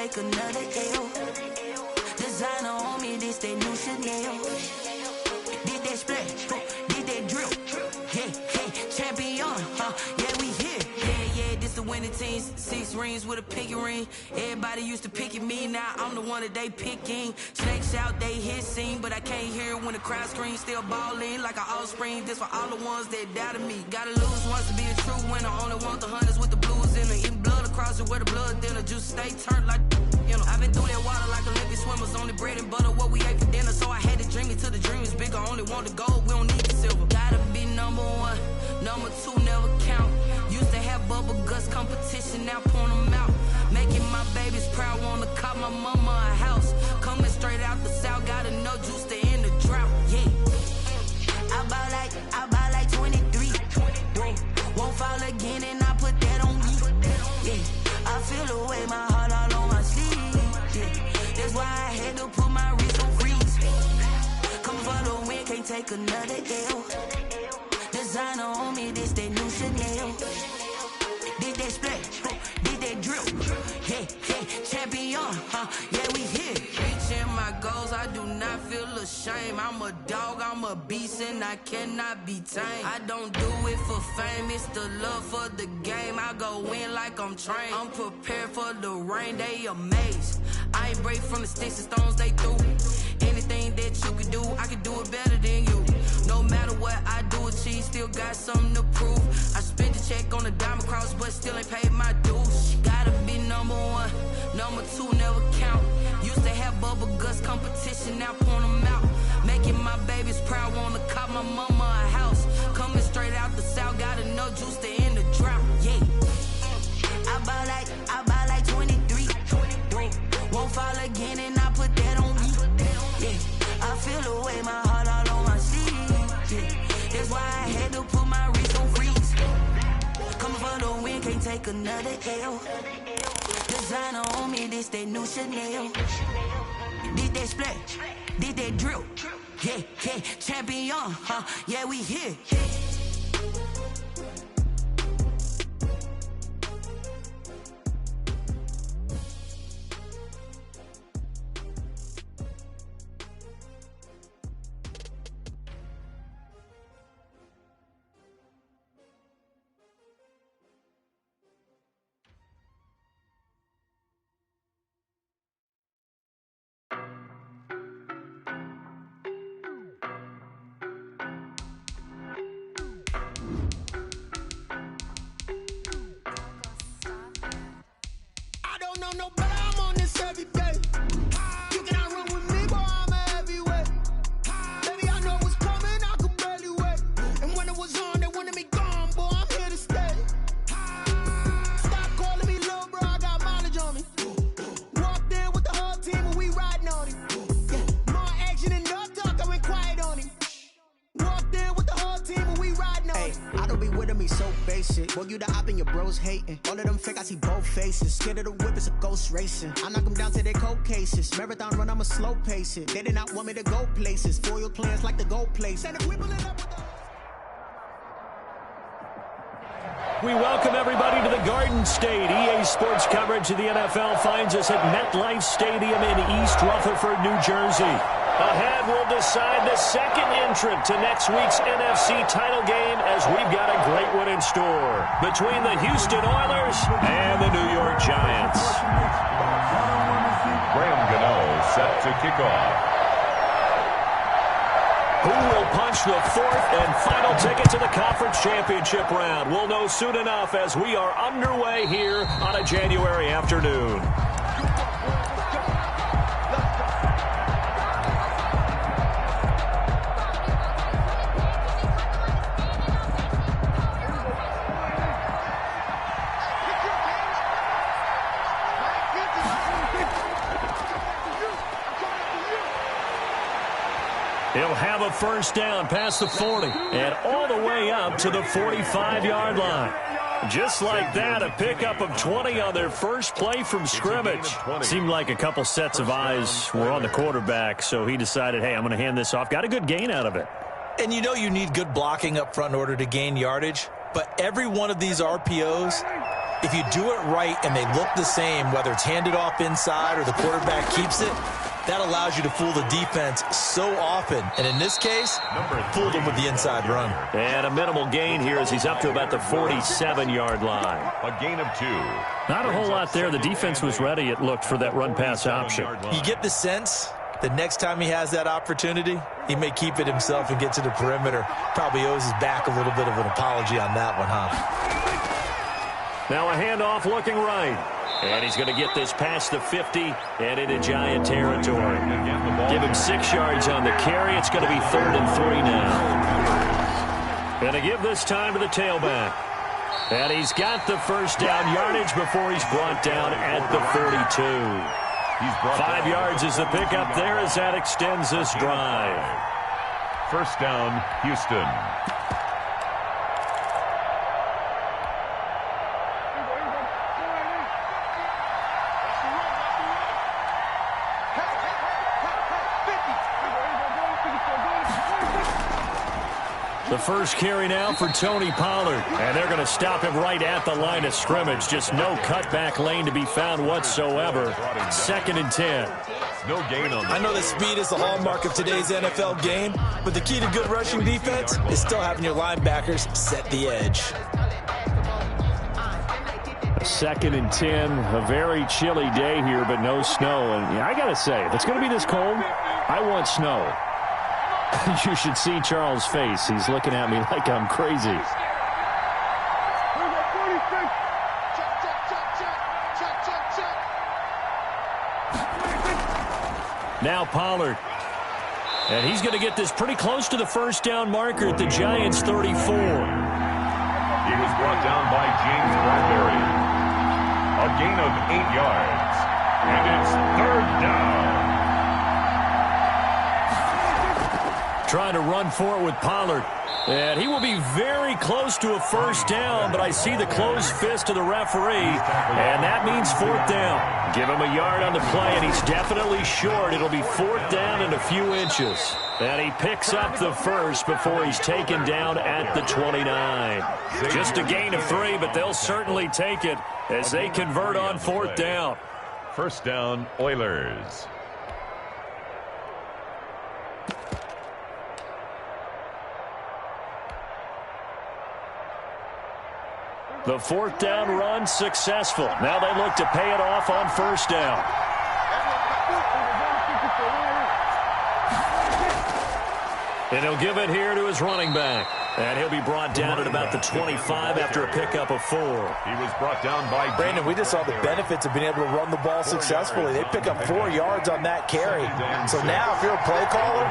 take another L. Designer on me, this that new Chanel. Did that splash, did that drill. Yeah, champion, yeah, we here. Yeah, this the winning teams. 6 rings with a pinky ring. Everybody used to picking me, now I'm the one that they picking. Snakes out, they hit scene, but I can't hear when the crowd screams. Still ballin' like an offspring. This for all the ones that doubted me. Gotta lose once to be a true winner. Only want the hunters with the blues in it. Eating blood across it where the blood dinner. Juice stay turned like, you know. I've been through that water like Olympic swimmers. Only bread and butter, what we ate for dinner. So I had to dream it till the dream is bigger. Only want the gold, we don't need the silver. Gotta be number 1, number 2 never count. Used to have bubble guts competition, now point them out. Making my babies proud, wanna call my mama a house. Coming straight out the south, gotta know juice to end the drought. Yeah, I buy like 23. Won't fall again and I put that on me. Yeah, I feel the way, my heart all on my sleeve. Yeah, that's why I had to put my wrist on freeze. Come for the win, can't take another L. Designer on me, this that new Chanel. Did that splash, did that drill. Yeah, champion, yeah, we here. Reaching my goals, I do not feel ashamed. I'm a dog, I'm a beast, and I cannot be tamed. I don't do it for fame, it's the love for the game. I go in like I'm trained. I'm prepared for the rain, they amazed. I ain't break from the sticks and stones they threw. Anything that you can do, I can do it better than you. No matter what I do, achieve, still got something to prove. I spent the check on the diamond cross, but still ain't paid my dues. Gotta be number 1, number 2 never count. Used to have bubble guts competition, now point them out. Making my babies proud, wanna call my mama a house. Coming straight out the south, gotta know juice to end the drought. Yeah, I buy like 23. Won't fall again and I put that on me. Yeah, I feel the way, my heart all on my sleeve. Yeah, that's why I had to put my wrist on freeze. Coming for the win, can't take another L. Designer on me, this that new Chanel. Did that splash, did that drill. Yeah, champion, yeah, we here. No, but I'm on this every day. You cannot run with me, boy, I'm a heavyweight. Baby, I know what's coming, I could barely wait. And when it was on, they wanted me gone, boy, I'm here to stay. Stop calling me little bro, I got mileage on me. Walked in with the whole team and we riding on him. Yeah, more action and no talk, I went quiet on him. Walked in with the whole team and we riding on him. I don't be with him, he's so basic. Boy, you the op and your bros hating. All of them fake, I see both faces. Scared of the whip, it's a ghost racing. I knock them down to their cold cases. Marathon run, I'ma slow pace it. They did not want me to go places. Foil plans like the gold place. And if we pull it up with the... We welcome everybody to the Garden State. EA Sports coverage of the NFL finds us at MetLife Stadium in East Rutherford, New Jersey. Ahead, we'll decide the second entrant to next week's NFC title game as we've got a great one in store between the Houston Oilers and the New York Giants. Graham Gano set to kick off. Who will punch the fourth and final ticket to the conference championship round? We'll know soon enough as we are underway here on a January afternoon. He'll have a first down past the 40 and all the way up to the 45-yard line. Just like that, a pickup of 20 on their first play from scrimmage. Seemed like a couple sets of eyes were on the quarterback, so he decided, hey, I'm going to hand this off. Got a good gain out of it. And you know you need good blocking up front in order to gain yardage, but every one of these RPOs if you do it right and they look the same, whether it's handed off inside or the quarterback keeps it, that allows you to fool the defense so often. And in this case, fooled them with the inside run. And a minimal gain here as he's up to about the 47-yard line. A gain of 2. Not a whole lot there. The defense was ready, it looked, for that run-pass option. You get the sense the next time he has that opportunity, he may keep it himself and get to the perimeter. Probably owes his back a little bit of an apology on that one, huh? Now a handoff looking right. And he's going to get this past the 50 and into Giant territory. Give him 6 yards on the carry. It's going to be 3rd and 3 now. Going to give this time to the tailback. And he's got the first down yardage before he's brought down at the 42. 5 yards is the pickup there as that extends this drive. First down, Houston. The first carry now for Tony Pollard. And they're going to stop him right at the line of scrimmage. Just no cutback lane to be found whatsoever. 2nd and 10. No gain on that. I know that speed is the hallmark of today's NFL game, but the key to good rushing defense is still having your linebackers set the edge. 2nd and 10. A very chilly day here, but no snow. And I got to say, if it's going to be this cold, I want snow. You should see Charles' face. He's looking at me like I'm crazy. Now Pollard. And he's going to get this pretty close to the first down marker at the Giants' 34. He was brought down by James Bradbury. A gain of 8 yards. And it's 3rd down. Trying to run for it with Pollard. And he will be very close to a first down, but I see the closed fist of the referee, and that means 4th down. Give him a yard on the play, and he's definitely short. It'll be 4th down and a few inches. And he picks up the first before he's taken down at the 29. Just a gain of 3, but they'll certainly take it as they convert on 4th down. First down, Oilers. The 4th down run successful. Now they look to pay it off on first down. And he'll give it here to his running back. And he'll be brought down at about the 25 after a pickup of 4. He was brought down by Brandon, we just saw the benefits of being able to run the ball successfully. They pick up 4 yards on that carry. So now if you're a play caller,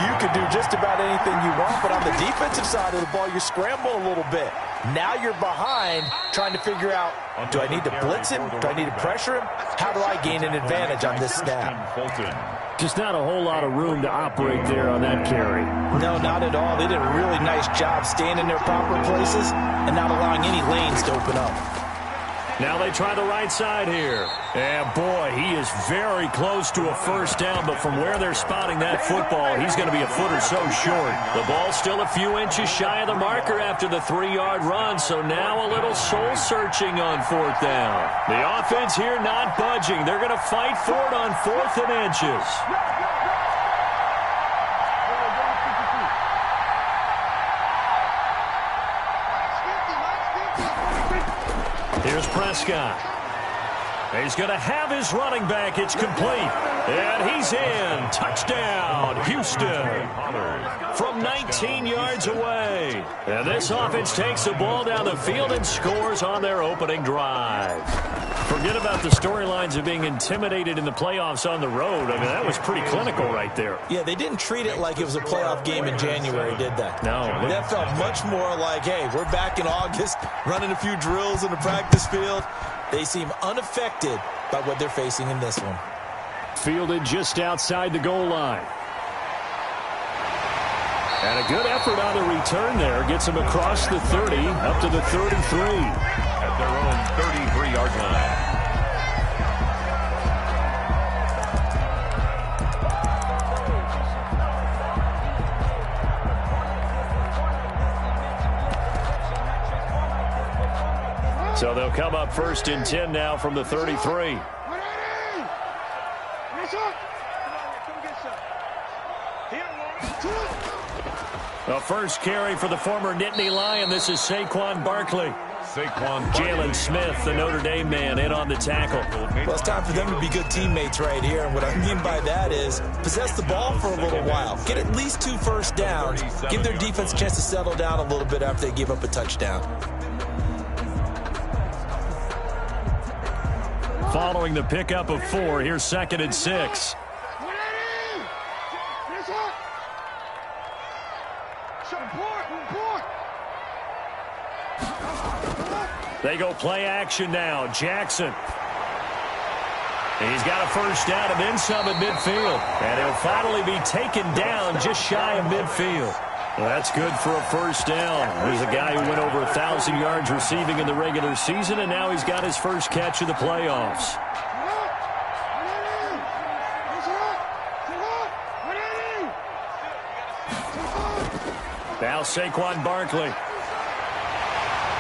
you can do just about anything you want. But on the defensive side of the ball, you scramble a little bit. Now you're behind trying to figure out, do I need to blitz him? Do I need to pressure him? How do I gain an advantage on this snap? Just not a whole lot of room to operate there on that carry. No, not at all. They did a really nice job staying in their proper places and not allowing any lanes to open up. Now they try the right side here. And boy, he is very close to a first down, but from where they're spotting that football, he's going to be a foot or so short. The ball's still a few inches shy of the marker after the 3-yard run, so now a little soul-searching on 4th down. The offense here not budging. They're going to fight for it on 4th and inches. Here's Prescott. He's going to have his running back. It's complete. And he's in. Touchdown, Houston. From 19 yards away. And this offense takes the ball down the field and scores on their opening drive. Forget about the storylines of being intimidated in the playoffs on the road. I mean, that was pretty clinical right there. Yeah, they didn't treat it like it was a playoff game in January, did they? No. That felt much more like, hey, we're back in August, running a few drills in the practice field. They seem unaffected by what they're facing in this one. Fielded just outside the goal line. And a good effort on the return there. Gets him across the 30, up to the 33. At their own 33-yard line. So they'll come up 1st and 10 now from the 33. The first carry for the former Nittany Lion. This is Saquon Barkley. Jalen Smith, the Notre Dame man, in on the tackle. Well, it's time for them to be good teammates right here. And what I mean by that is possess the ball for a little while. Get at least 2 first downs. Give their defense a chance to settle down a little bit after they give up a touchdown. Following the pickup of 4, here's 2nd and 6. They go play action now. Jackson. He's got a first down and then some at midfield. And he'll finally be taken down just shy of midfield. Well, that's good for a first down. There's a guy who went over 1,000 yards receiving in the regular season, and now he's got his first catch of the playoffs. Now Saquon Barkley.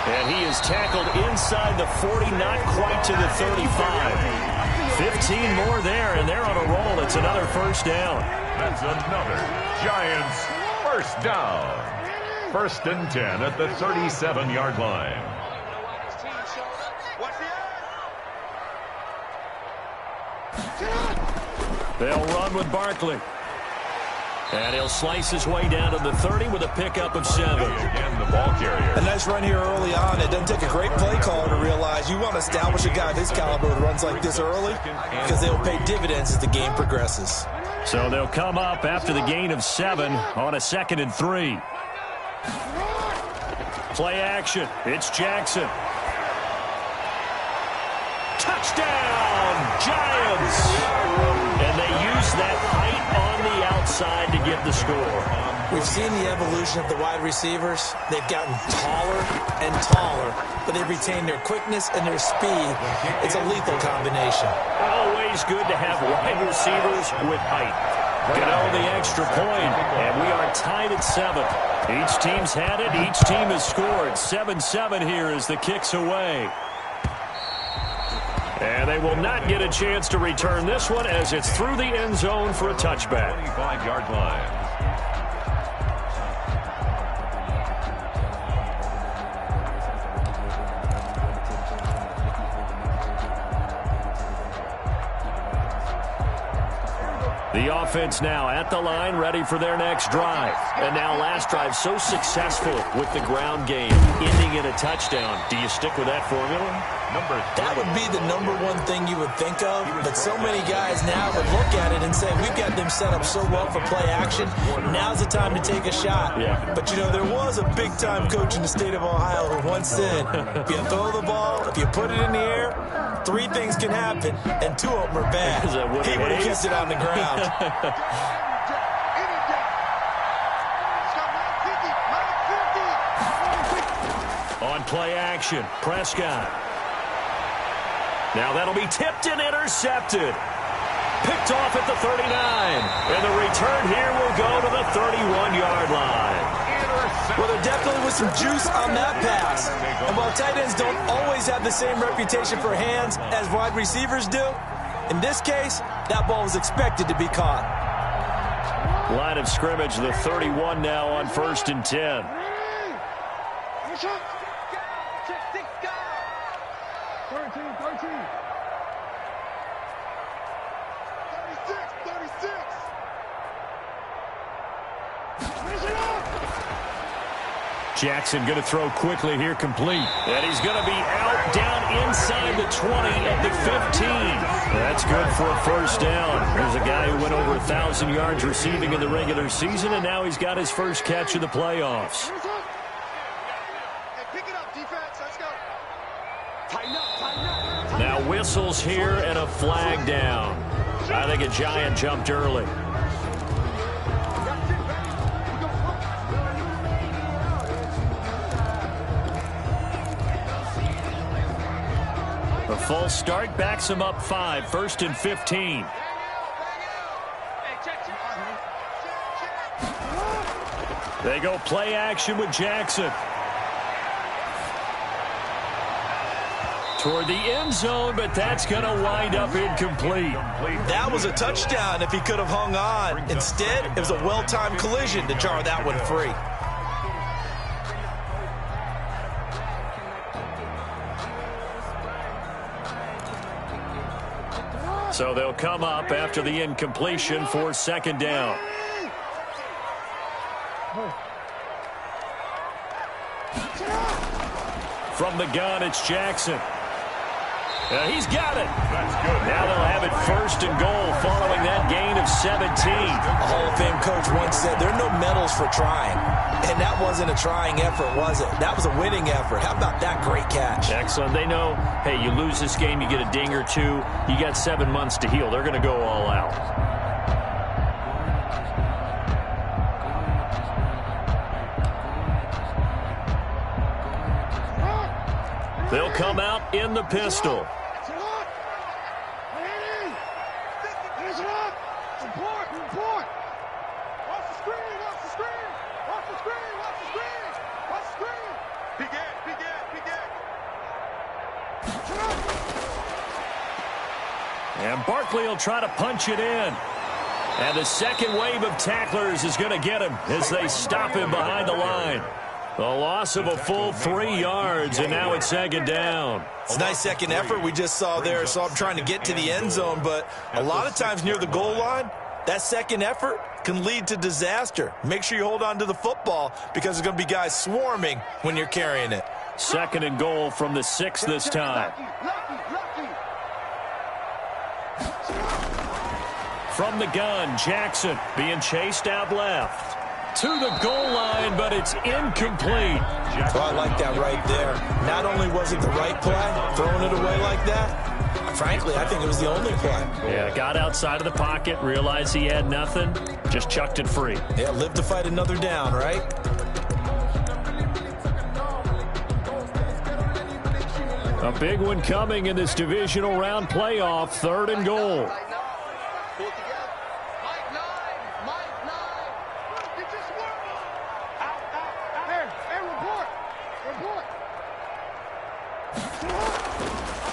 And he is tackled inside the 40, not quite to the 35. 15 more there, and they're on a roll. It's another first down. That's another Giants first down. 1st and 10 at the 37-yard line. They'll run with Barkley. And he'll slice his way down to the 30 with a pickup of 7. Again, the ball carrier. A nice run here early on. It doesn't take a great play caller to realize you want to establish a guy of his caliber who runs like this early because they'll pay dividends as the game progresses. So they'll come up after the gain of 7 on a 2nd and 3. Play action. It's Jackson. Touchdown, Giants! And they use that height on the outside to get the score. We've seen the evolution of the wide receivers. They've gotten taller and taller, but they've retained their quickness and their speed. It's a lethal combination. Always good to have wide receivers with height. Get on the extra point, and we are tied at 7. Each team's had it. Each team has scored. 7-7 here as the kick's away. And they will not get a chance to return this one as it's through the end zone for a touchback. 25-yard line. The offense now at the line, ready for their next drive. And now last drive so successful with the ground game, ending in a touchdown. Do you stick with that formula? That would be the number one thing you would think of, but so many guys now would look at it and say, we've got them set up so well for play action, now's the time to take a shot. Yeah. But, you know, there was a big-time coach in the state of Ohio who once said, if you throw the ball, if you put it in the air, 3 things can happen, and 2 of them are bad. He would have kept it on the ground. On play action, Prescott. Now that'll be tipped and intercepted. Picked off at the 39. And the return here will go to the 31-yard line. Well, there definitely was some juice on that pass. And while tight ends don't always have the same reputation for hands as wide receivers do, in this case, that ball was expected to be caught. Line of scrimmage, the 31 now on 1st and 10. Jackson going to throw quickly here, complete. And he's going to be out down inside the 20 at the 15. That's good for a first down. There's a guy who went over 1,000 yards receiving in the regular season, and now he's got his first catch of the playoffs. Now whistles here and a flag down. I think a Giant jumped early. A false start backs him up 5, 1st and 15. They go play action with Jackson. toward the end zone, but that's going to wind up incomplete. That was a touchdown if he could have hung on. Instead, it was a well-timed collision to jar that one free. So they'll come up after the incompletion for second down. From the gun, it's Jackson. He's got it. That's good. Now they'll have it first and goal following that gain of 17. A Hall of Fame coach once said there are no medals for trying. And that wasn't a trying effort, was it? That was a winning effort. How about that great catch? Excellent. They know, hey, you lose this game, you get a ding or two. You got 7 months to heal. They're going to go all out. They'll come out in the pistol. And Barkley will try to punch it in. And the second wave of tacklers is going to get him as they stop him behind the line. A loss of a full 3 yards, and now it's second down. It's a nice second effort we just saw there, so I'm trying to get to the end zone, but a lot of times near the goal line, that second effort can lead to disaster. Make sure you hold on to the football because there's going to be guys swarming when you're carrying it. Second and goal from the 6 this time. From the gun, Jackson being chased out left. To the goal line, but it's incomplete. Well, I like that right there. Not only was it the right play, throwing it away like that, frankly, I think it was the only play. Yeah, got outside of the pocket, realized he had nothing, just chucked it free. Yeah, live to fight another down, right? A big one coming in this divisional round playoff, third and goal.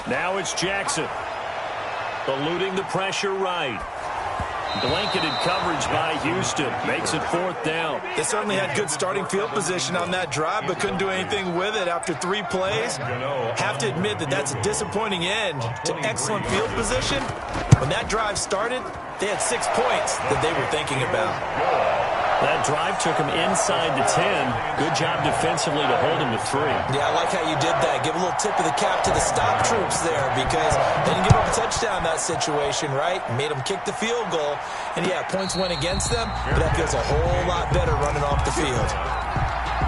Now it's Jackson. Eluding the pressure right. Blanketed coverage by Houston. Makes it fourth down. They certainly had good starting field position on that drive, but couldn't do anything with it after 3 plays. Have to admit that that's a disappointing end to excellent field position. When that drive started, they had 6 points that they were thinking about. That drive took him inside the 10. Good job defensively to hold him to 3. Yeah, I like how you did that. Give a little tip of the cap to the stop troops there because they didn't give up a touchdown in that situation, right? Made them kick the field goal. And, yeah, points went against them, but that feels a whole lot better running off the field.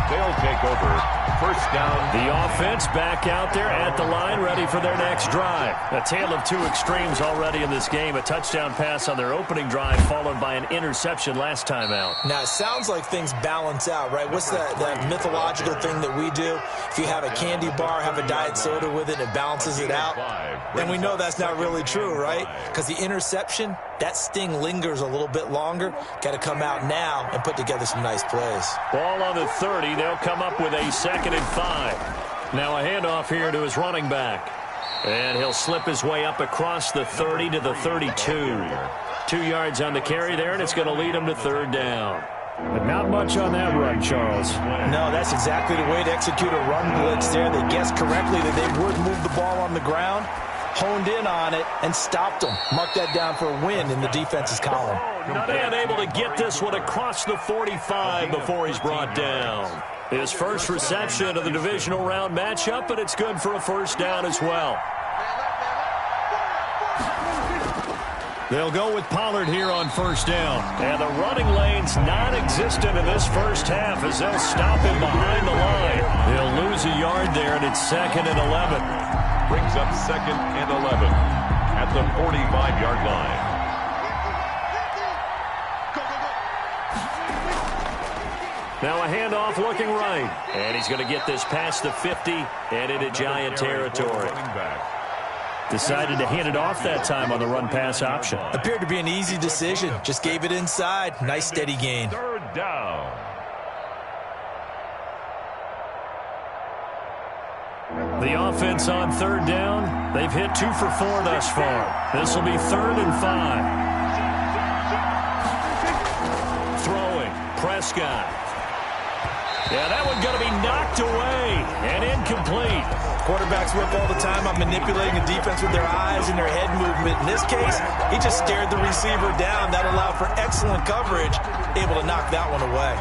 They'll take over. First down. The offense back out there at the line, ready for their next drive. A tale of 2 extremes already in this game. A touchdown pass on their opening drive, followed by an interception last time out. Now, it sounds like things balance out, right? What's that mythological thing that we do? If you have a candy bar, have a diet soda with it, it balances it out. And we know that's not really true, right? Because the interception, that sting lingers a little bit longer. Got to come out now and put together some nice plays. Ball on the 30. They'll come up with a 2nd and 5. Now a handoff here to his running back. And he'll slip his way up across the 30 to the 32. 2 yards on the carry there, and it's going to lead him to third down. But not much on that run, Charles. No, that's exactly the way to execute a run blitz there. They guessed correctly that they would move the ball on the ground, honed in on it, and stopped them. Mark that down for a win in the defense's column. And able to get this one across the 45 before he's brought down. His first reception of the divisional round matchup, but it's good for a first down as well. They'll go with Pollard here on first down. And the running lane's non-existent in this first half as they'll stop him behind the line. They'll lose a yard there, and it's 2nd and 11. Brings up 2nd and 11 at the 45-yard line. Now a handoff looking right. And he's going to get this past the 50 and into Giant territory. Decided to hand it off that time on the run-pass option. Appeared to be an easy decision. Just gave it inside. Nice steady gain. Third down. The offense on third down, they've hit 2 for 4 thus far. This will be 3rd and 5. Throwing, Prescott. Yeah, that one's going to be knocked away and incomplete. Quarterbacks work all the time on manipulating the defense with their eyes and their head movement. In this case, he just stared the receiver down. That allowed for excellent coverage, able to knock that one away.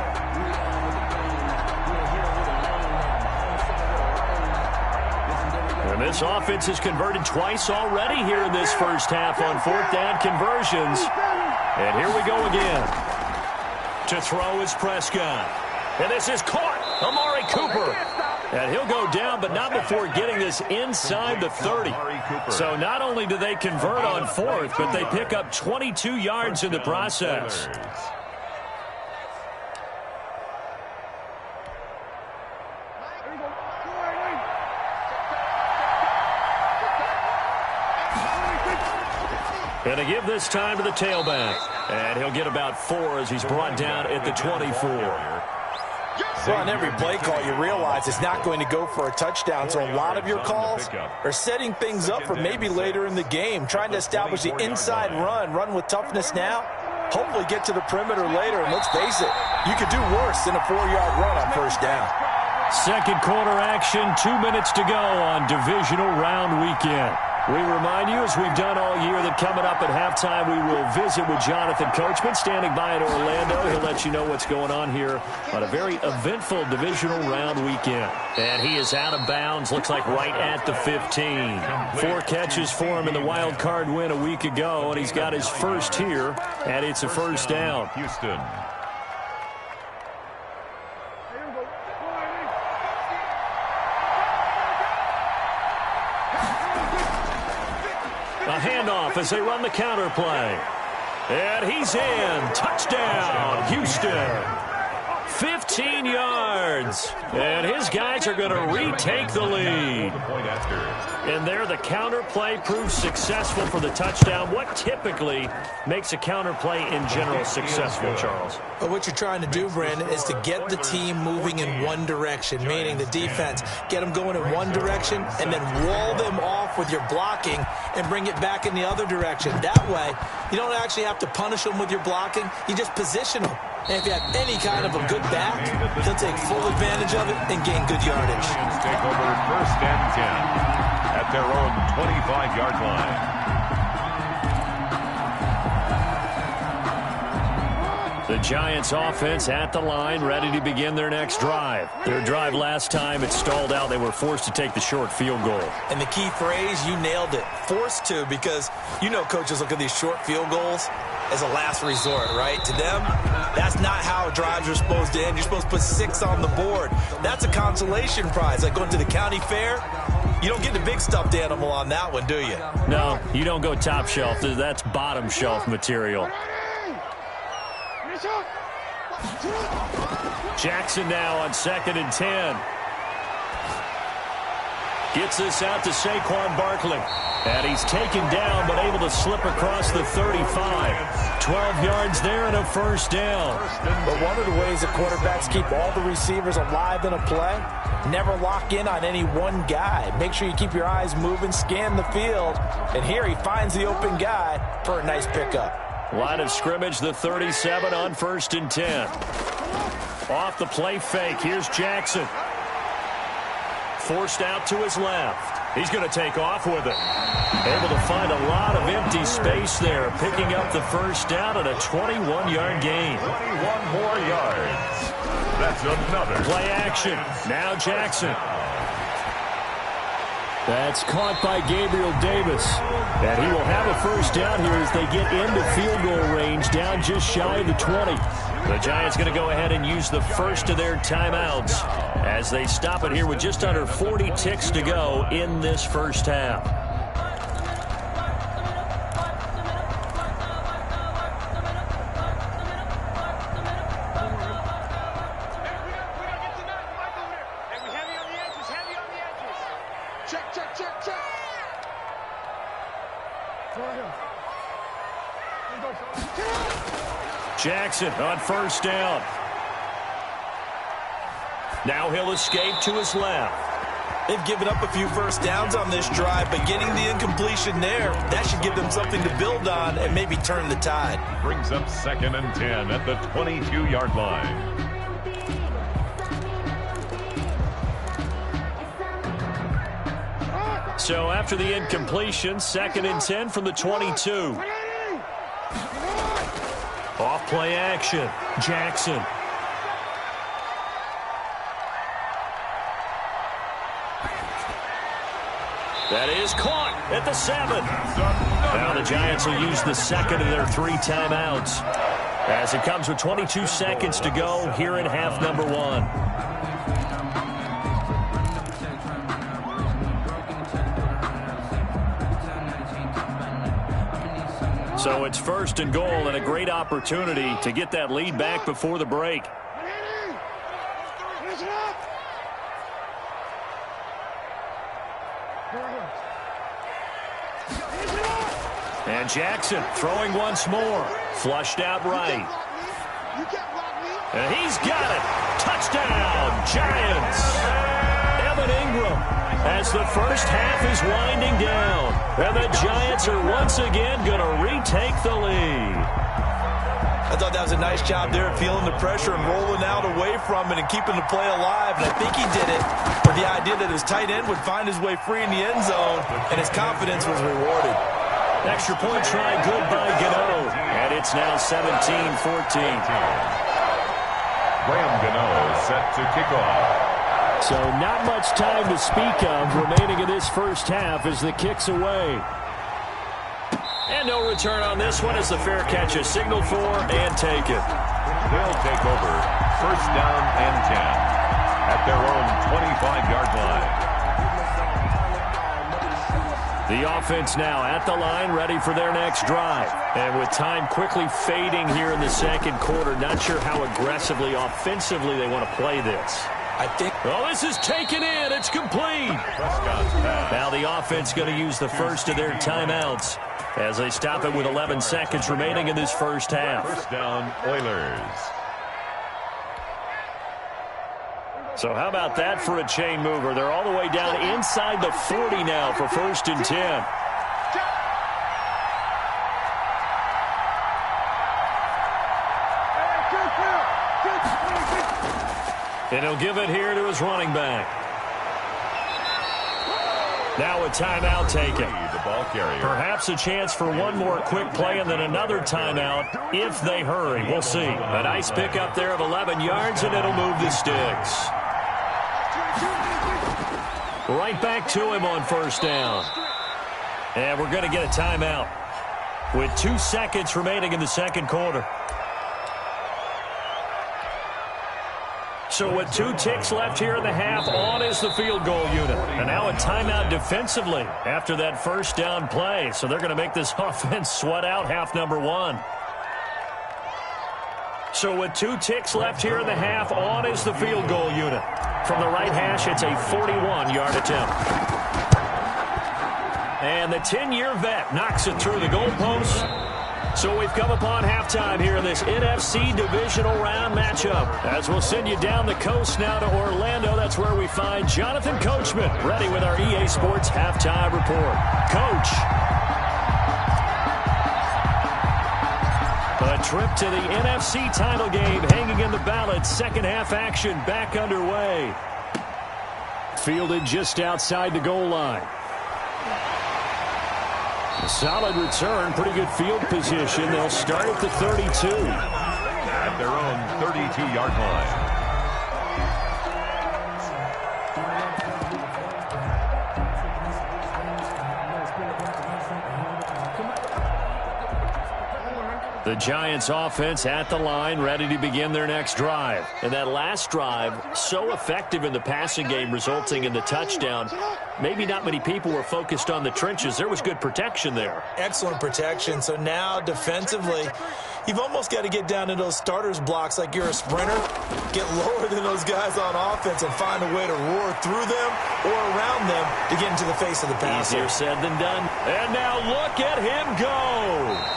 And this offense has converted twice already here in this first half on 4th down conversions. And here we go again. To throw is Prescott. And this is caught. Amari Cooper. And he'll go down, but not before getting this inside the 30. So not only do they convert on 4th, but they pick up 22 yards in the process. And to give this time to the tailback. And he'll get about 4 as he's brought down at the 24. Well, on every play call, you realize it's not going to go for a touchdown. So a lot of your calls are setting things up for maybe later in the game, trying to establish the inside run with toughness now, hopefully get to the perimeter later. And let's face it, you could do worse than a 4-yard run on 1st down. Second quarter action, 2 minutes to go on divisional round weekend. We remind you, as we've done all year, that coming up at halftime, we will visit with Jonathan Coachman, standing by in Orlando. He'll let you know what's going on here on a very eventful divisional round weekend. And he is out of bounds, looks like right at the 15. 4 catches for him in the wild card win a week ago, and he's got his first here, and it's a 1st down. Houston. A handoff as they run the counter play. And he's in. Touchdown, Houston. 15 yards. And his guys are going to retake the lead. And there the counter play proves successful for the touchdown. What typically makes a counter play in general successful, Charles? But what you're trying to do, Brandon, is to get the team moving in one direction, meaning the defense, get them going in one direction and then wall them off with your blocking and bring it back in the other direction. That way, you don't actually have to punish them with your blocking. You just position them. And if you have any kind of a good back, they'll take full advantage of it and gain good yardage. Take over 1st and 10 at their own 25-yard line. The Giants offense at the line, ready to begin their next drive. Their drive last time, it stalled out. They were forced to take the short field goal. And the key phrase, you nailed it, forced to, because you know coaches look at these short field goals as a last resort, right? To them, that's not how drives are supposed to end. You're supposed to put 6 on the board. That's a consolation prize. Like going to the county fair, you don't get the big stuffed animal on that one, do you? No, you don't go top shelf. That's bottom shelf material. Jackson now on 2nd and 10. Gets this out to Saquon Barkley. And he's taken down, but able to slip across the 35. 12 yards there and a 1st down. But one of the ways that quarterbacks keep all the receivers alive in a play, never lock in on any one guy. Make sure you keep your eyes moving, scan the field. And here he finds the open guy for a nice pickup. Line of scrimmage, the 37 on 1st and 10. Off the play fake, here's Jackson. Forced out to his left. He's going to take off with it. Able to find a lot of empty space there, picking up the 1st down at a 21-yard gain. 21 more yards. That's another. Play action. Now Jackson. That's caught by Gabriel Davis. And he will have a 1st down here as they get into field goal range, down just shy of the 20. The Giants going to go ahead and use the first of their timeouts as they stop it here with just under 40 ticks to go in this first half. Jackson on 1st down. Now he'll escape to his left. They've given up a few first downs on this drive, but getting the incompletion there, that should give them something to build on and maybe turn the tide. Brings up 2nd and 10 at the 22-yard line. So after the incompletion, 2nd and 10 from the 22. Off play action. Jackson. That is caught at the 7. Now the Giants will use the second of their 3 timeouts as it comes with 22 seconds to go here in half number 1. So it's 1st and goal and a great opportunity to get that lead back before the break. And Jackson throwing once more. Flushed out right. And he's got it. Touchdown, Giants. Evan Ingram as the first half is winding down. And the Giants are once again going to retake the lead. I thought that was a nice job there of feeling the pressure and rolling out away from it and keeping the play alive. And I think he did it with the idea that his tight end would find his way free in the end zone, and his confidence was rewarded. Extra point try good by Gano. And it's now 17-14. Graham Gano set to kick off. So not much time to speak of remaining in this first half as the kick's away. And no return on this one as the fair catch is signaled for and taken. They'll take over 1st down and 10 at their own 25-yard line. The offense now at the line, ready for their next drive. And with time quickly fading here in the second quarter, not sure how aggressively, offensively they want to play this. I think. Oh, this is taken in. It's complete. Now the offense going to use the first of their timeouts as they stop it with 11 seconds remaining in this first half. 1st down, Oilers. So how about that for a chain mover? They're all the way down inside the 40 now for 1st and 10. And he'll give it here to his running back. Now a timeout taken. The ball carrier. Perhaps a chance for one more quick play and then another timeout if they hurry. We'll see. A nice pickup there of 11 yards, and it'll move the sticks. Right back to him on 1st down. And we're going to get a timeout with 2 seconds remaining in the second quarter. So with 2 ticks left here in the half, on is the field goal unit. And now a timeout defensively after that 1st down play. So they're going to make this offense sweat out half number 1. So with 2 ticks left here in the half, on is the field goal unit. From the right hash, it's a 41-yard attempt. And the 10-year vet knocks it through the goalpost. So we've come upon halftime here in this NFC divisional round matchup. As we'll send you down the coast now to Orlando. That's where we find Jonathan Coachman ready with our EA Sports halftime report. Coach. A trip to the NFC title game hanging in the balance. Second half action back underway. Fielded just outside the goal line. A solid return, pretty good field position. They'll start at the 32. At their own 32-yard line. The Giants offense at the line, ready to begin their next drive. And that last drive, so effective in the passing game, resulting in the touchdown. Maybe not many people were focused on the trenches. There was good protection there. Excellent protection. So now defensively, you've almost got to get down to those starters blocks like you're a sprinter. Get lower than those guys on offense and find a way to roar through them or around them to get into the face of the passer. Easier said than done. And now look at him go.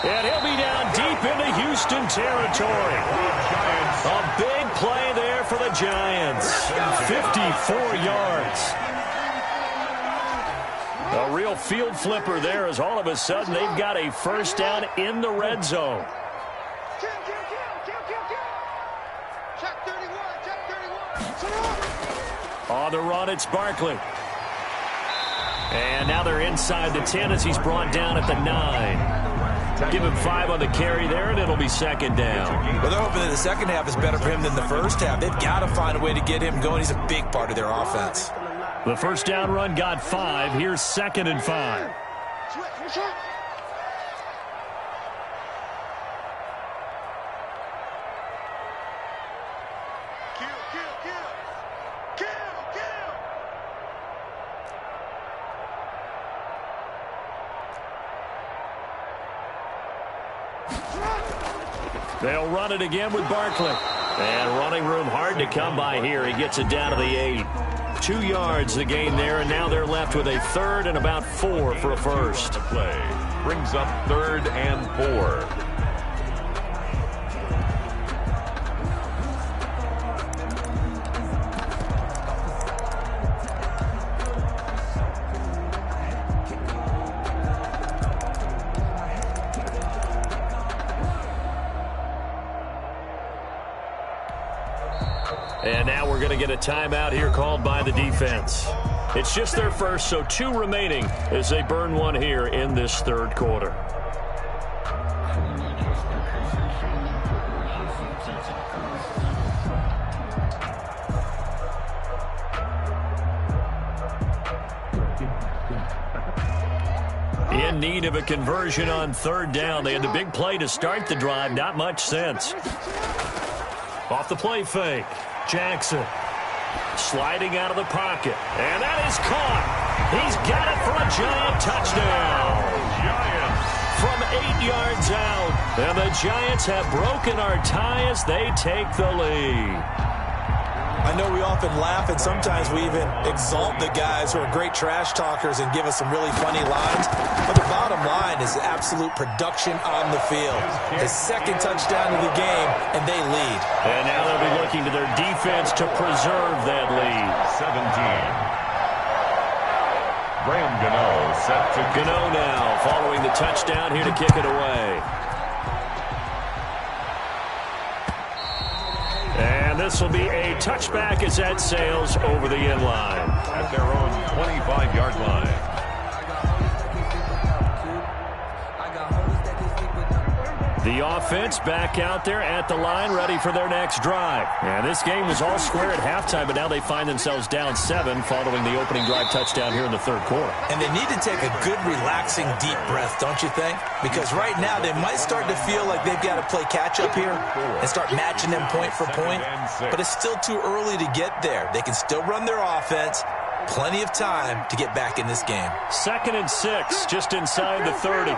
And he'll be down deep into Houston territory. A big play there for the Giants. 54 yards. A real field flipper there as all of a sudden they've got a first down in the red zone. On the run, it's Barkley. And now they're inside the 10 as he's brought down at the 9. Give him 5 on the carry there, and it'll be second down. Well, they're hoping that the second half is better for him than the first half. They've got to find a way to get him going. He's a big part of their offense. The first down run got 5. Here's 2nd and 5. They'll run it again with Barkley. And running room hard to come by here. He gets it down to the 8. 2 yards the gain there, and now they're left with a 3rd and about 4 for a first. Play brings up 3rd and 4. And now we're going to get a timeout here called by the defense. It's just their first, so 2 remaining as they burn 1 here in this 3rd quarter. In need of a conversion on 3rd down. They had the big play to start the drive. Not much sense. Off the play fake. Jackson sliding out of the pocket. And that is caught. He's got it for a Giant touchdown. Giants. From 8 yards out. And the Giants have broken our tie as they take the lead. I know we often laugh, and sometimes we even exalt the guys who are great trash talkers and give us some really funny lines. But the bottom line is absolute production on the field. His 2nd touchdown of the game, and they lead. And now they'll be looking to their defense to preserve that lead. 17. Graham Gano set to Gano now following the touchdown here to kick it away. And this will be a touchback as that sails over the end line. At their own 25-yard line. The offense back out there at the line, ready for their next drive. And this game was all square at halftime, but now they find themselves down 7 following the opening drive touchdown here in the 3rd quarter. And they need to take a good, relaxing, deep breath, don't you think? Because right now they might start to feel like they've got to play catch-up here and start matching them point for point. But it's still too early to get there. They can still run their offense. Plenty of time to get back in this game. 2nd and 6, just inside the 30.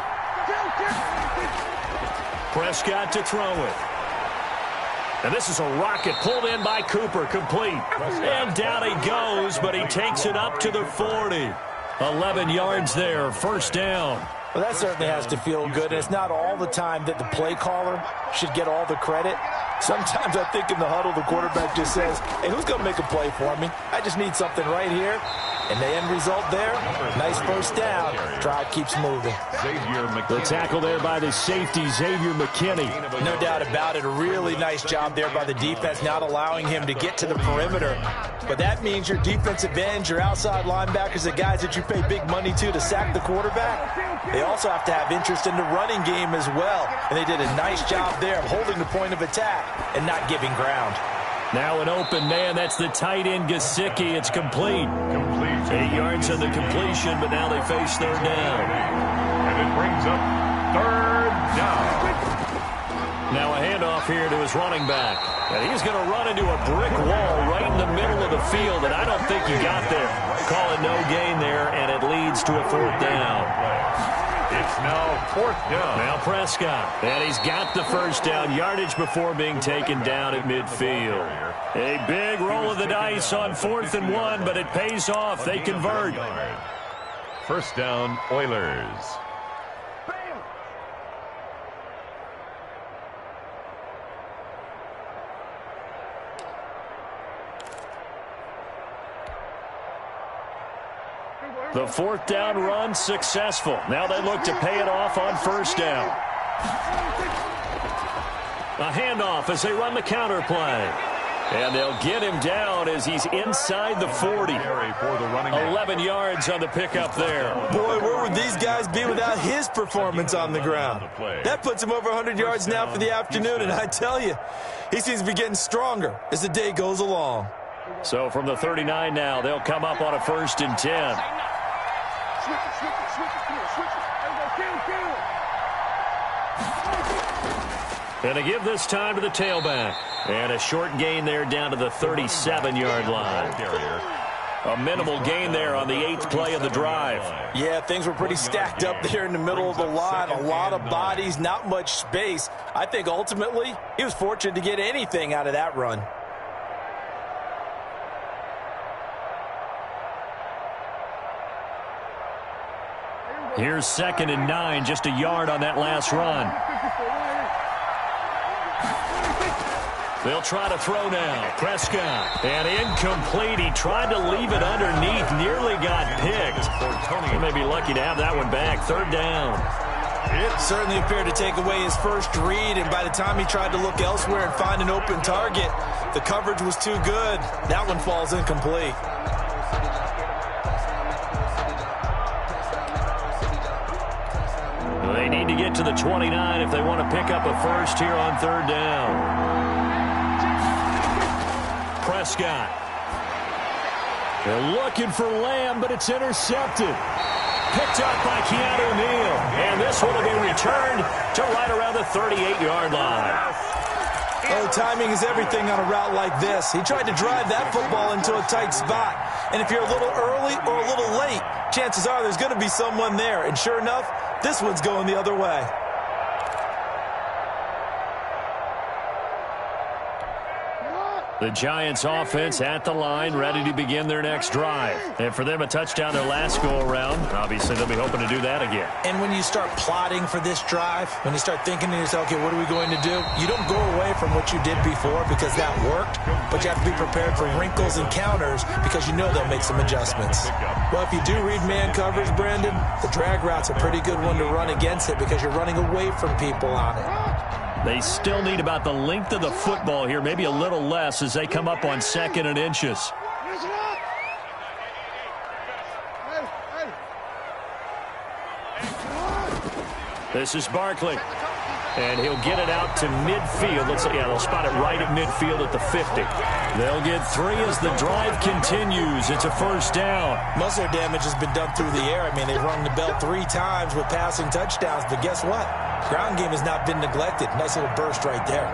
Prescott to throw it. And this is a rocket pulled in by Cooper, complete. And down he goes, but he takes it up to the 40. 11 yards there, first down. Well, that certainly has to feel good. And it's not all the time that the play caller should get all the credit. Sometimes I think in the huddle, the quarterback just says, hey, who's going to make a play for me? I just need something right here. And the end result there, nice first down. Drive keeps moving. The tackle there by the safety, Xavier McKinney. No doubt about it. A really nice job there by the defense, not allowing him to get to the perimeter. But that means your defensive ends, your outside linebackers, the guys that you pay big money to sack the quarterback, they also have to have interest in the running game as well. And they did a nice job there of holding the point of attack and not giving ground. Now an open man. That's the tight end, Gesicki. It's complete. 8 yards on the completion, but now they face 3rd down. And it brings up 3rd down. Now a handoff here to his running back. And he's going to run into a brick wall right in the middle of the field, and I don't think he got there. Call it no gain there, and it leads to a 4th down. It's now 4th down. Now Prescott. And he's got the first down. Yardage before being taken down at midfield. A big roll of the dice on 4th and 1, but it pays off. They convert. First down, Oilers. The fourth down run successful. Now they look to pay it off on first down. A handoff as they run the counter play. And they'll get him down as he's inside the 40. 11 yards on the pickup there. Boy, where would these guys be without his performance on the ground? That puts him over 100 yards now for the afternoon, and I tell you, he seems to be getting stronger as the day goes along. So from the 39 now, they'll come up on a 1st and 10. And to give this time to the tailback. And a short gain there down to the 37-yard line. A minimal gain there on the 8th play of the drive. Yeah, things were pretty stacked up there in the middle of the line. A lot of bodies, not much space. I think ultimately he was fortunate to get anything out of that run. Here's 2nd and 9, just a yard on that last run. They'll try to throw now. Prescott. And incomplete. He tried to leave it underneath. Nearly got picked. He may be lucky to have that one back. 3rd down. It certainly appeared to take away his first read, and by the time he tried to look elsewhere and find an open target, the coverage was too good. That one falls incomplete. They need to get to the 29 if they want to pick up a first here on 3rd down. Prescott. They're looking for Lamb, but it's intercepted. Picked up by Keanu Neal. And this one will be returned to right around the 38-yard line. Oh, timing is everything on a route like this. He tried to drive that football into a tight spot. And if you're a little early or a little late, chances are there's going to be someone there. And sure enough, this one's going the other way. The Giants offense at the line, ready to begin their next drive. And for them, a touchdown their last go-around. Obviously, they'll be hoping to do that again. And when you start plotting for this drive, when you start thinking to yourself, okay, what are we going to do? You don't go away from what you did before because that worked, but you have to be prepared for wrinkles and counters because you know they'll make some adjustments. Well, if you do read man coverage, Brandon, the drag route's a pretty good one to run against it because you're running away from people on it. They still need about the length of the football here, maybe a little less as they come up on 2nd and inches. This is Barkley. And he'll get it out to midfield. They'll spot it right at midfield at the 50. They'll get 3 as the drive continues. It's a 1st down. Muscle damage has been done through the air. I mean, they've rung the bell 3 times with passing touchdowns, but guess what? Ground game has not been neglected. Nice little burst right there.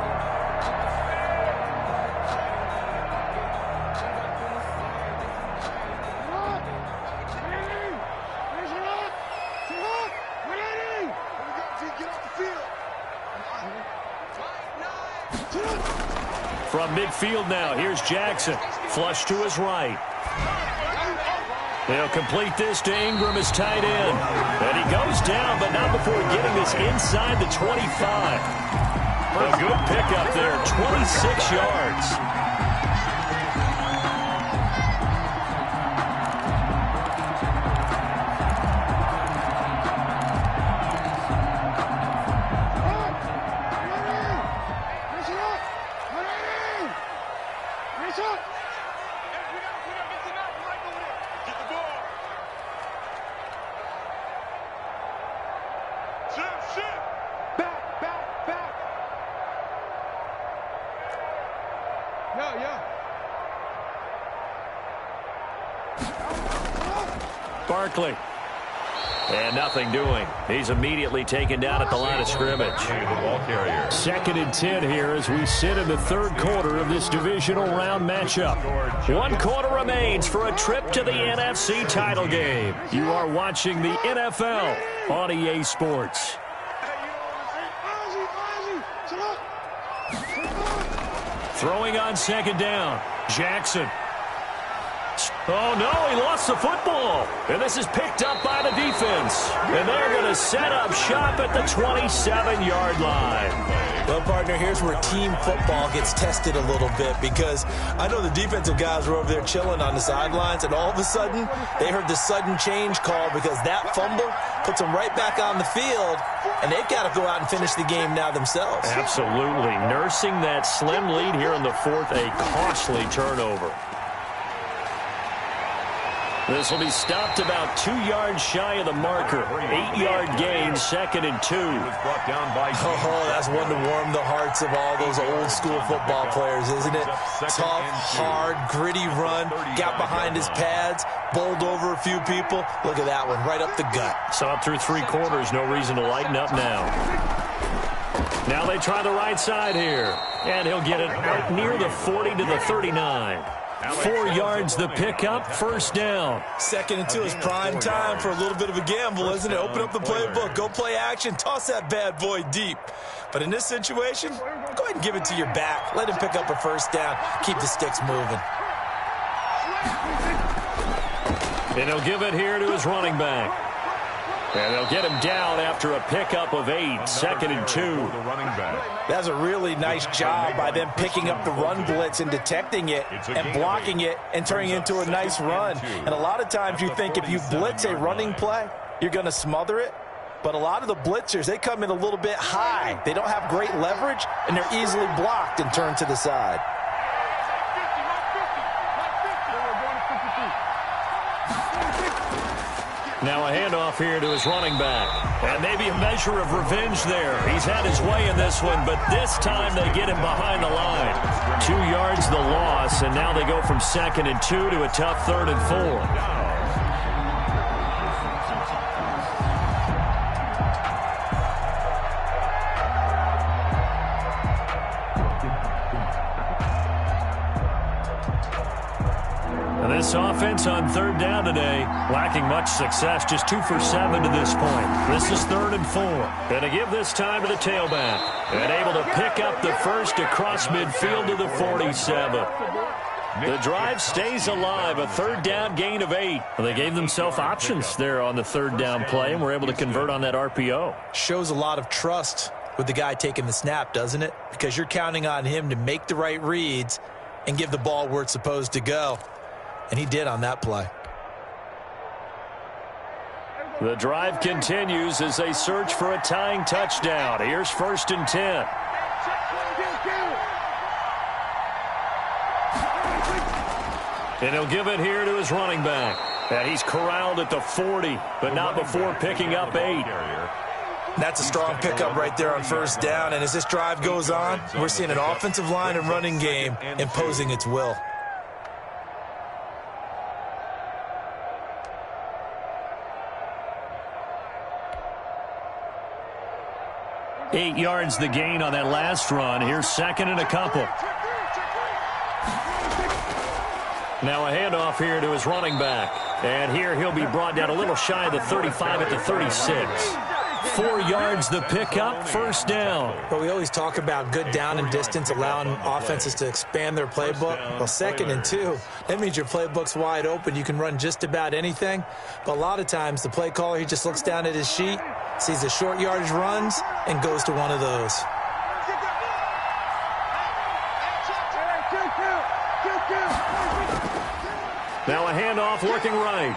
From midfield now, here's Jackson. Flush to his right. They'll complete this to Ingram as tight end. And he goes down, but not before getting this inside the 25. A good pickup there, 26 yards. Barkley. And nothing doing. He's immediately taken down at the line of scrimmage. 2nd and 10 here as we sit in the 3rd quarter of this divisional round matchup. 1 quarter remains for a trip to the NFC title game. You are watching the NFL on EA Sports. Throwing on 2nd down. Jackson. Oh, no, he lost the football. And this is picked up by the defense. And they're going to set up shop at the 27-yard line. Well, partner, here's where team football gets tested a little bit, because I know the defensive guys were over there chilling on the sidelines, and all of a sudden they heard the sudden change call because that fumble puts them right back on the field, and they've got to go out and finish the game now themselves. Absolutely. Nursing that slim lead here in the fourth, a costly turnover. This will be stopped about 2 yards shy of the marker. 8-yard gain, 2nd and 2. Oh, that's one to warm the hearts of all those old school football players, isn't it? Tough, hard, gritty run, got behind his pads, bowled over a few people. Look at that one, right up the gut. Saw it through 3 quarters, no reason to lighten up now. Now they try the right side here. And he'll get it out near the 40 to the 39. 4 yards the pickup, 1st down. 2nd and 2 is prime time for a little bit of a gamble, isn't it? Open up the playbook, go play action, toss that bad boy deep. But in this situation, go ahead and give it to your back. Let him pick up a 1st down, keep the sticks moving. And he'll give it here to his running back. And they'll get him down after a pickup of 8, 2nd and 2. That's a really nice job by them picking up the run blitz and detecting it and blocking it and turning it into a nice run. And a lot of times you think if you blitz a running play, you're going to smother it. But a lot of the blitzers, they come in a little bit high. They don't have great leverage, and they're easily blocked and turned to the side. Now a handoff here to his running back. And maybe a measure of revenge there. He's had his way in this one, but this time they get him behind the line. 2 yards the loss, and now they go from 2nd and 2 to a tough 3rd and 4. This offense on 3rd down today, lacking much success, just 2 for 7 to this point. This is 3rd and 4. Going to give this time to the tailback. And able to pick up the first across midfield to the 47. The drive stays alive, a 3rd down gain of 8. Well, they gave themselves options there on the 3rd down play, and were able to convert on that RPO. Shows a lot of trust with the guy taking the snap, doesn't it? Because you're counting on him to make the right reads and give the ball where it's supposed to go. And he did on that play. The drive continues as they search for a tying touchdown. Here's 1st and 10. And he'll give it here to his running back. And he's corralled at the 40, but not before picking up 8. That's a strong pickup right there on 1st down. And as this drive goes on, we're seeing an offensive line and running game imposing its will. 8 yards the gain on that last run. Here's 2nd and a couple. Now a handoff here to his running back. And here he'll be brought down a little shy of the 35 at the 36. 4 yards the pickup, 1st down. But we always talk about good down and distance, allowing offenses to expand their playbook. Well, 2nd and 2, that means your playbook's wide open. You can run just about anything. But a lot of times the play caller, he just looks down at his sheet, sees the short yardage runs, and goes to one of those. Now a handoff looking right.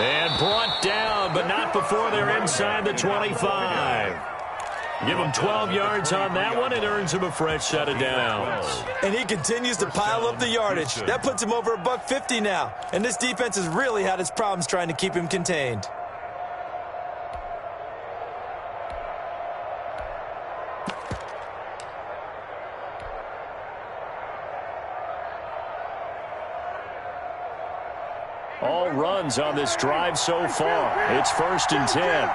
And brought down, but not before they're inside the 25. Give him 12 yards on that one, and earns him a fresh set of downs. And he continues to pile up the yardage. That puts him over $150 now. And this defense has really had its problems trying to keep him contained. All runs on this drive so far. It's 1st and 10.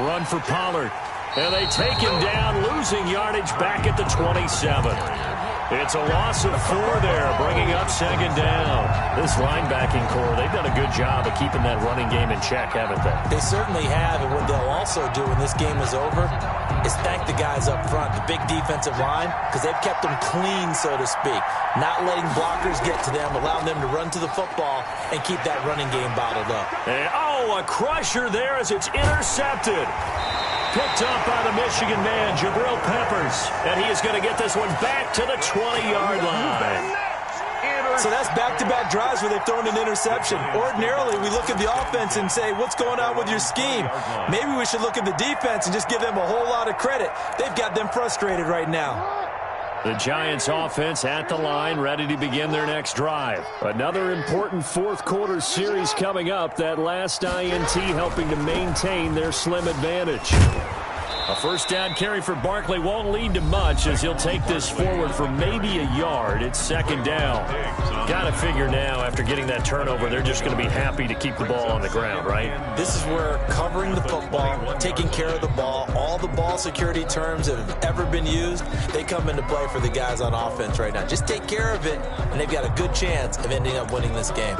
Run for Pollard. And they take him down, losing yardage back at the 27. It's a loss of 4 there, bringing up second down. This linebacking core, they've done a good job of keeping that running game in check, haven't they? They certainly have, and what they'll also do when this game is over is thank the guys up front, the big defensive line, because they've kept them clean, so to speak, not letting blockers get to them, allowing them to run to the football and keep that running game bottled up. And, a crusher there as it's intercepted. Picked up by the Michigan man, Jabril Peppers. And he is going to get this one back to the 20-yard line. So that's back-to-back drives where they've thrown an interception. Ordinarily, we look at the offense and say, what's going on with your scheme? Maybe we should look at the defense and just give them a whole lot of credit. They've got them frustrated right now. The Giants offense at the line, ready to begin their next drive. Another important fourth-quarter series coming up. That last INT helping to maintain their slim advantage. A first down carry for Barkley won't lead to much as he'll take this forward for maybe a yard. It's second down. Got to figure now after getting that turnover, they're just going to be happy to keep the ball on the ground, right? This is where covering the football, taking care of the ball, all the ball security terms that have ever been used, they come into play for the guys on offense right now. Just take care of it, and they've got a good chance of ending up winning this game.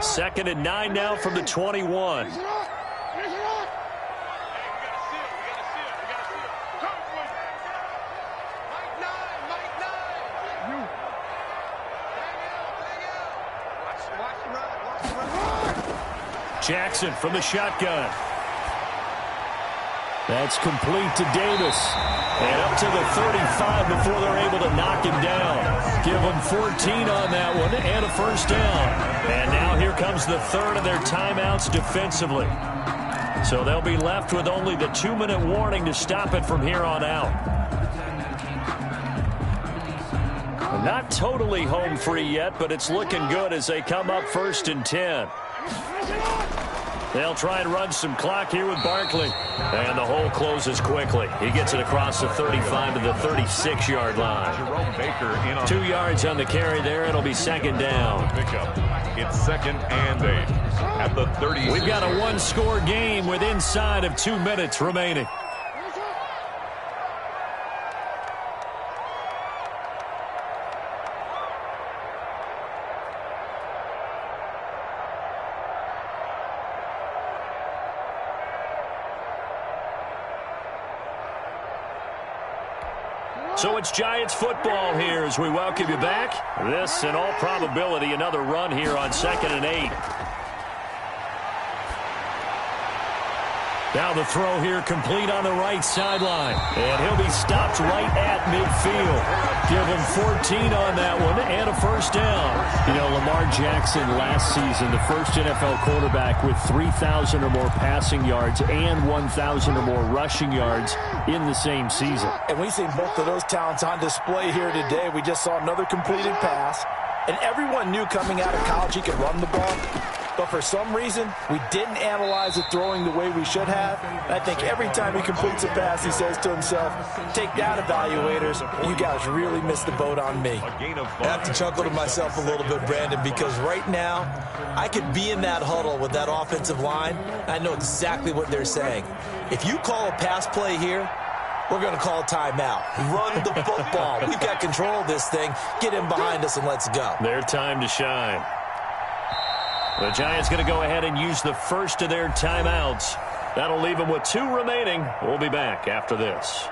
Second and 9 now from the 21. Jackson from the shotgun. That's complete to Davis. And up to the 35 before they're able to knock him down. Give them 14 on that one and a first down. And now here comes the third of their timeouts defensively. So they'll be left with only the 2-minute warning to stop it from here on out. Not totally home free yet, but it's looking good as they come up 1st and 10. They'll try and run some clock here with Barkley. And the hole closes quickly. He gets it across the 35 to the 36-yard line. 2 yards on the carry there. It'll be second down. It's 2nd and 8 at the 30. We've got a one-score game with inside of 2 minutes remaining. So it's Giants football here as we welcome you back. This, in all probability, another run here on 2nd and 8. Now the throw here complete on the right sideline. And he'll be stopped right at midfield. Give him 14 on that one and a first down. You know, Lamar Jackson last season, the first NFL quarterback with 3,000 or more passing yards and 1,000 or more rushing yards in the same season. And we've seen both of those talents on display here today. We just saw another completed pass. And everyone knew coming out of college he could run the ball. But for some reason, we didn't analyze the throwing the way we should have. And I think every time he completes a pass, he says to himself, take that, evaluators. You guys really missed the boat on me. I have to chuckle to myself a little bit, Brandon, because right now, I could be in that huddle with that offensive line. I know exactly what they're saying. If you call a pass play here, we're going to call a timeout. Run the football. We've got control of this thing. Get in behind us and let's go. Their time to shine. The Giants going to go ahead and use the first of their timeouts. That'll leave them with 2 remaining. We'll be back after this.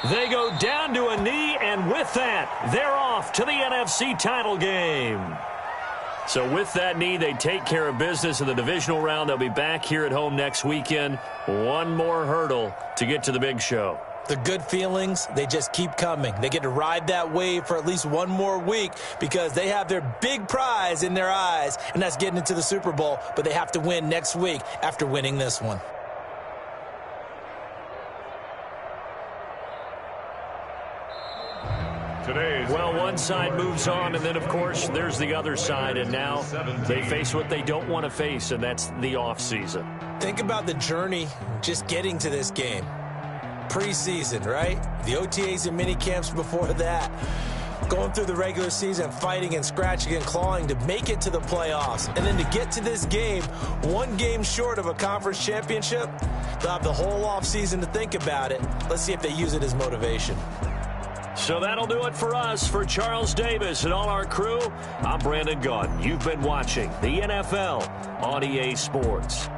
They go down to a knee, and with that, they're off to the NFC title game. So with that knee, they take care of business in the divisional round. They'll be back here at home next weekend. One more hurdle to get to the big show. The good feelings, they just keep coming. They get to ride that wave for at least one more week because they have their big prize in their eyes, and that's getting into the Super Bowl. But they have to win next week after winning this one. Well, one side moves on, and then, of course, there's the other side, and now they face what they don't want to face, and that's the offseason. Think about the journey just getting to this game. Preseason, right? The OTAs and mini camps before that. Going through the regular season, fighting and scratching and clawing to make it to the playoffs. And then to get to this game, one game short of a conference championship, they'll have the whole offseason to think about it. Let's see if they use it as motivation. So that'll do it for us. For Charles Davis and all our crew, I'm Brandon Gaudin. You've been watching the NFL on EA Sports.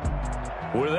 With